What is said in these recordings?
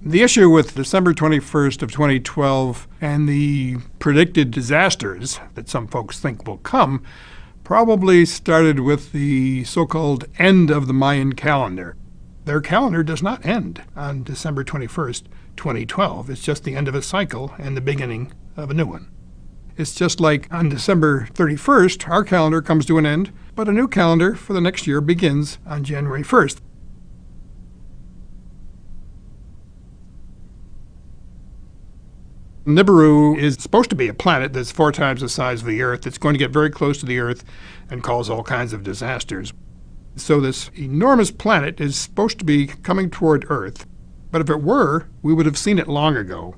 The issue with December 21st of 2012 and the predicted disasters that some folks think will come probably started with the so-called end of the Mayan calendar. Their calendar does not end on December 21st, 2012. It's just the end of a cycle and the beginning of a new one. It's just like on December 31st, our calendar comes to an end, but a new calendar for the next year begins on January 1st. Nibiru is supposed to be a planet that's 4 times the size of the Earth. It's going to get very close to the Earth and cause all kinds of disasters. So this enormous planet is supposed to be coming toward Earth. But if it were, we would have seen it long ago.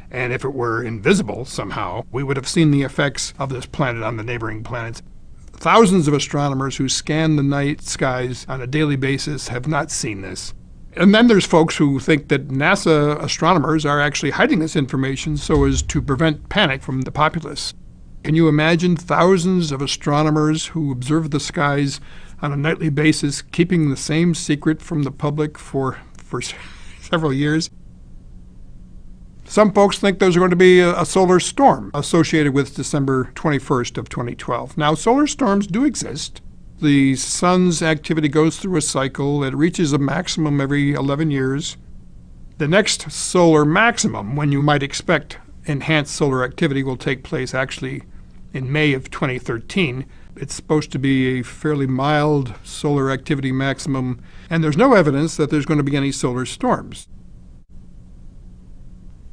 And if it were invisible somehow, we would have seen the effects of this planet on the neighboring planets. Thousands of astronomers who scan the night skies on a daily basis have not seen this. And then there's folks who think that NASA astronomers are actually hiding this information so as to prevent panic from the populace. Can you imagine thousands of astronomers who observe the skies on a nightly basis keeping the same secret from the public for several years? Some folks think there's going to be a solar storm associated with December 21st of 2012. Now, solar storms do exist. The sun's activity goes through a cycle. It reaches a maximum every 11 years. The next solar maximum, when you might expect enhanced solar activity, will take place actually in May of 2013. It's supposed to be a fairly mild solar activity maximum, and there's no evidence that there's going to be any solar storms.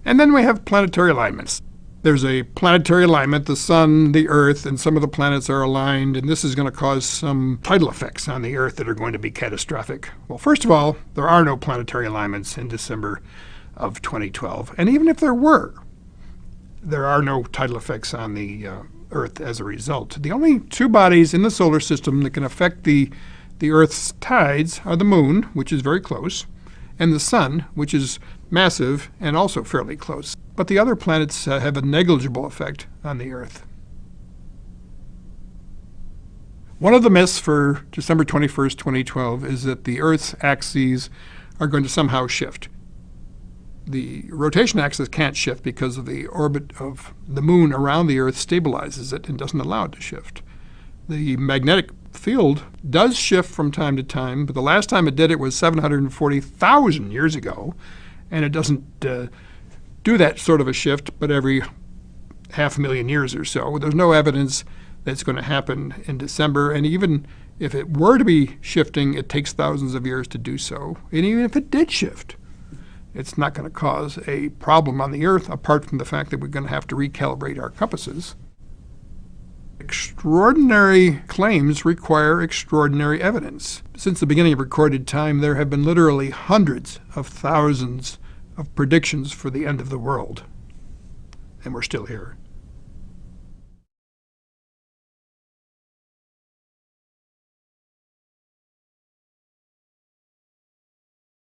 And then we have planetary alignments. There's a planetary alignment. The sun, the Earth, and some of the planets are aligned, and this is going to cause some tidal effects on the Earth that are going to be catastrophic. Well, first of all, there are no planetary alignments in December of 2012. And even if there were, there are no tidal effects on the Earth as a result. The only 2 bodies in the solar system that can affect the Earth's tides are the Moon, which is very close, and the Sun, which is massive and also fairly close. But the other planets have a negligible effect on the Earth. One of the myths for December 21st, 2012 is that the Earth's axes are going to somehow shift. The rotation axis can't shift because of the orbit of the Moon around the Earth stabilizes it and doesn't allow it to shift. The magnetic field does shift from time to time, but the last time it did it was 740,000 years ago, and it doesn't do that sort of a shift but every 500,000 years or so. There's no evidence that's going to happen in December, and even if it were to be shifting, it takes thousands of years to do so. And even if it did shift, it's not going to cause a problem on the Earth, apart from the fact that we're going to have to recalibrate our compasses. Extraordinary claims require extraordinary evidence. Since the beginning of recorded time, there have been literally hundreds of thousands of predictions for the end of the world. And we're still here.